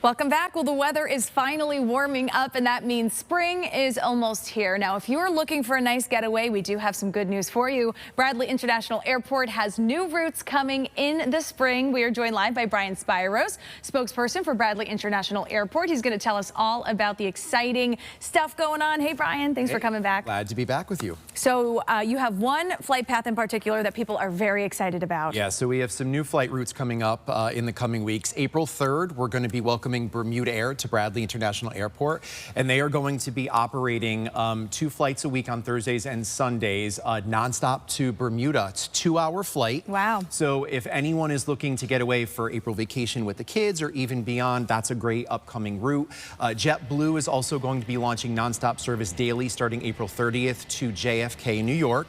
Welcome back. Well, the weather is finally warming up, and that means spring is almost here. Now, if you're looking for a nice getaway, we do have some good news for you. Bradley International Airport has new routes coming in the spring. We are joined live by Brian Spyros, spokesperson for Bradley International Airport. He's going to tell us all about the exciting stuff going on. Hey, Brian, thanks for coming back. Glad to be back with you. So you have one flight path in particular that people are very excited about. Yeah, so we have some new flight routes coming up in the coming weeks. April 3rd, we're going to be welcoming Bermuda Air to Bradley International Airport, and they are going to be operating 2 flights a week on Thursdays and Sundays, nonstop to Bermuda. It's a 2-hour flight. Wow. So if anyone is looking to get away for April vacation with the kids or even beyond, that's a great upcoming route. JetBlue is also going to be launching nonstop service daily starting April 30th to JFK, New York,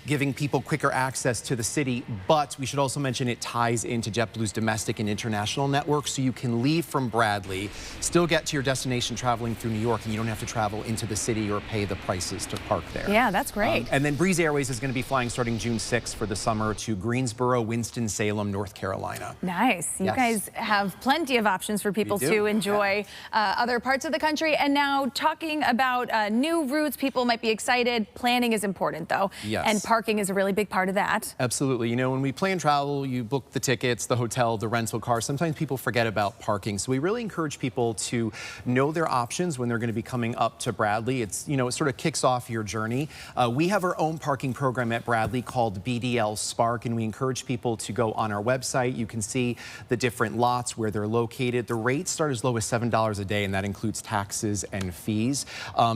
giving people quicker access to the city. But we should also mention it ties into JetBlue's domestic and international network, so you can leave from Bradley, still get to your destination traveling through New York, and you don't have to travel into the city or pay the prices to park there. Yeah, that's great. And then Breeze Airways is going to be flying starting June 6th for the summer to Greensboro, Winston-Salem, North Carolina. Nice. You guys have plenty of options for people to enjoy other parts of the country. And now talking about new routes, people might be excited. Planning is important, though. Yes. And parking is a really big part of that. Absolutely. You know, when we plan travel, you book the tickets, the hotel, the rental car. Sometimes people forget about parking. So we really encourage people to know their options when they're going to be coming up to Bradley. It's, you know, it sort of kicks off your journey. We have our own parking program at Bradley called BDL Spark, and we encourage people to go on our website. You can see the different lots where they're located. The rates start as low as $7 a day, and that includes taxes and fees.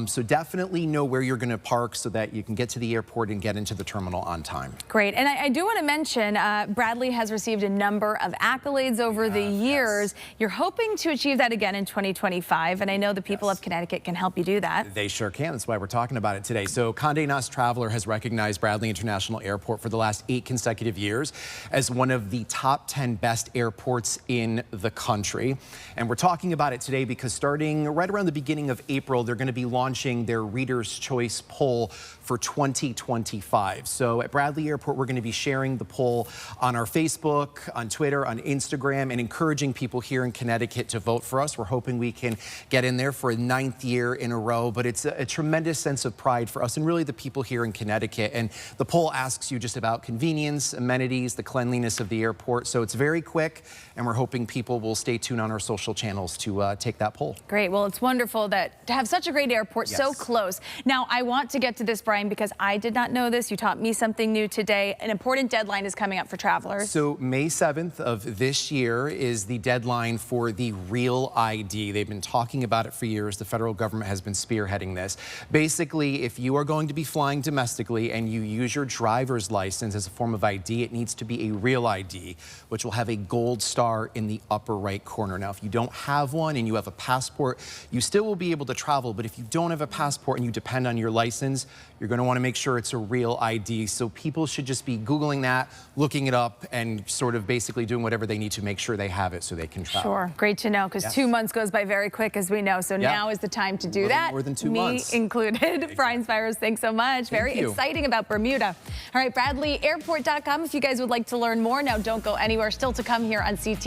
So definitely know where you're going to park so that you can get to the airport and get into the terminal on time. Great. And I do want to mention Bradley has received a number of accolades over the years. You're hoping to achieve that again in 2025, and I know the people of Connecticut can help you do that. They sure can. That's why we're talking about it today. So Condé Nast Traveler has recognized Bradley International Airport for the last 8 consecutive years as one of the top 10 best airports in the country. And we're talking about it today because starting right around the beginning of April, they're going to be launching their Reader's Choice poll for 2025. So at Bradley Airport, we're going to be sharing the poll on our Facebook, on Twitter, on Instagram, and encouraging people here in Connecticut to vote for us. We're hoping we can get in there for a 9th year in a row, but it's a tremendous sense of pride for us and really the people here in Connecticut. And the poll asks you just about convenience, amenities, the cleanliness of the airport. So it's very quick, and we're hoping people will stay tuned on our social channels to take that poll. Great. Well, it's wonderful to have such a great airport so close. Now, I want to get to this, Brian, because I did not know this. You taught me something new today. An important deadline is coming up for travelers. So May 7th of this year is the deadline for the Real ID. They've been talking about it for years. The federal government has been spearheading this. Basically, if you are going to be flying domestically and you use your driver's license as a form of ID, it needs to be a Real ID, which will have a gold star in the upper right corner. Now, if you don't have one and you have a passport, you still will be able to travel. But if you don't have a passport and you depend on your license, you're going to want to make sure it's a Real ID. So people should just be Googling that, looking it up, and sort of basically doing whatever they need to make sure they have it so they can travel. Sure. Great to know, because 2 months goes by very quick, as we know. So now is the time to do that. More than 2 months. Me included. Exactly. Brian Spyros, thanks so much. Very exciting about Bermuda. All right, BradleyAirport.com if you guys would like to learn more. Now, don't go anywhere. Still to come here on CT.